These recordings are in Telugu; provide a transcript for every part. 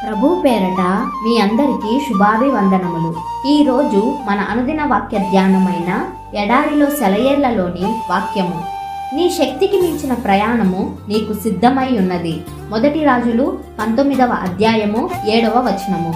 ప్రభు పేరట మీ అందరికీ శుభాభివందనములు। ఈ రోజు మన అనుదిన వాక్య ధ్యానమైన ఎడారిలో సెలయేర్లలోని వాక్యము। నీ శక్తికి మించిన ప్రయాణము నీకు సిద్ధమై ఉన్నది। మొదటి రాజులు 19వ అధ్యాయము 7వ వచనము।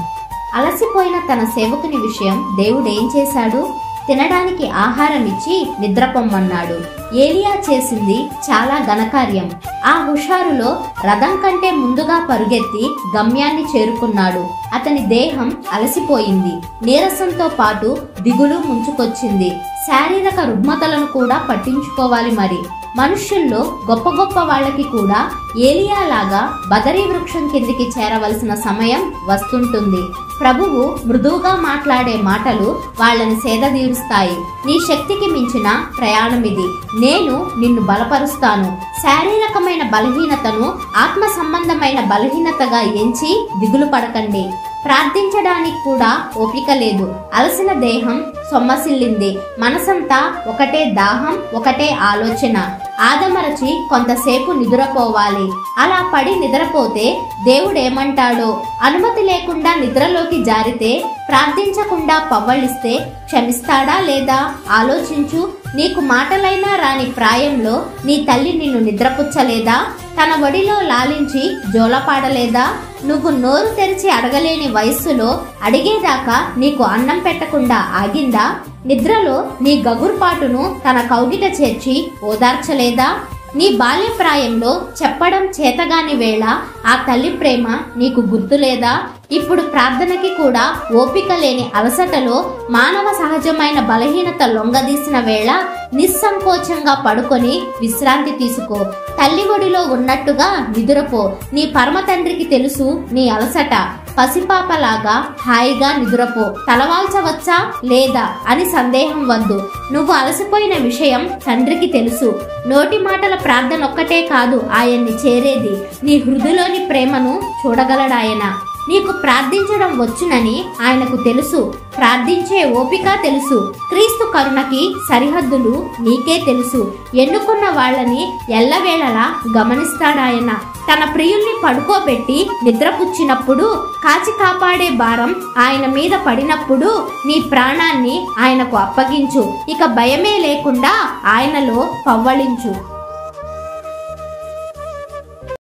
అలసిపోయిన తన సేవకుని విషయం దేవుడేం చేశాడు? తినడానికి ఆహారం ఇచ్చి నిద్రపొమ్మన్నాడు। ఏలియా చేసింది చాలా ఘనకార్యం। ఆ హుషారులో రథం కంటే ముందుగా పరుగెత్తి గమ్యాన్ని చేరుకున్నాడు। అతని దేహం అలసిపోయింది, నీరసంతో పాటు దిగులు ముంచుకొచ్చింది। శారీరక రుగ్మతలను కూడా పట్టించుకోవాలి। మరి మనుష్యుల్లో గొప్ప గొప్ప వాళ్ళకి కూడా ఏలియా లాగా బదరీ వృక్షం కిందికి చేరవలసిన సమయం వస్తుంటుంది। ప్రభువు మృదువుగా మాట్లాడే మాటలు వాళ్ళని సేదదీరుస్తాయి। నీ శక్తికి మించిన ప్రయాణం ఇది। నేను నిన్ను బలపరుస్తాను। శారీరకమైన బలహీనతను ఆత్మ సంబంధమైన బలహీనతగా ఎంచి దిగులు పడకండి। ప్రార్థించడానికి కూడా ఓపిక లేదు। అలసిన దేహం సొమ్మసిల్లింది, మనసంతా ఒకటే దాహం, ఒకటే ఆలోచన। ఆదమరచి కొంతసేపు నిద్రపోవాలి। అలా పడి నిద్రపోతే దేవుడేమంటాడో? అనుమతి లేకుండా నిద్రలోకి జారితే, ప్రార్థించకుండా పవ్వళిస్తే క్షమిస్తాడా లేదా? ఆలోచించు। నీకు మాటలైనా రాని ప్రాయంలో నీ తల్లి నిన్ను నిద్రపుచ్చలేదా? తన ఒడిలో లాలించి జోలపాడలేదా? నువ్వు నోరు తెరిచి అడగలేని వయస్సులో అడిగేదాకా నీకు అన్నం పెట్టకుండా ఆగిందా? నిద్రలో నీ గగుర్పాటును తన కౌగిట చేర్చి ఓదార్చలేదా? నీ బాల్యప్రాయంలో చెప్పడం చేతగాని వేళ ఆ తల్లి ప్రేమ నీకు గుర్తులేదా? ఇప్పుడు ప్రార్థనకి కూడా ఓపిక లేని అలసటలో మానవ సహజమైన బలహీనత లొంగదీసిన వేళ నిస్సంకోచంగా పడుకొని విశ్రాంతి తీసుకో। తల్లి ఒడిలో ఉన్నట్టుగా నిదురపో। నీ పరమ తండ్రికి తెలుసు నీ అలసట। పసిపాపలాగా హాయిగా నిదురపో। తలవాల్చవచ్చా లేదా అని సందేహం వద్దు। నువ్వు అలసిపోయిన విషయం తండ్రికి తెలుసు। నోటి మాటల ప్రార్థన ఒక్కటే కాదు ఆయన్ని చేరేది, నీ హృదయలోని ప్రేమను చూడగలడాయన। నీకు ప్రార్థించడం వచ్చునని ఆయనకు తెలుసు, ప్రార్థించే ఓపిక తెలుసు। క్రీస్తు కరుణకి సరిహద్దులు నీకే తెలుసు। ఎన్నుకున్న వాళ్ళని ఎల్లవేళలా గమనిస్తాడాయన। తన ప్రియుల్ని పడుకోబెట్టి నిద్రపుచ్చినప్పుడు, కాచి కాపాడే భారం ఆయన మీద పడినప్పుడు నీ ప్రాణాన్ని ఆయనకు అప్పగించు। ఇక భయమే లేకుండా ఆయనలో పవ్వళించు।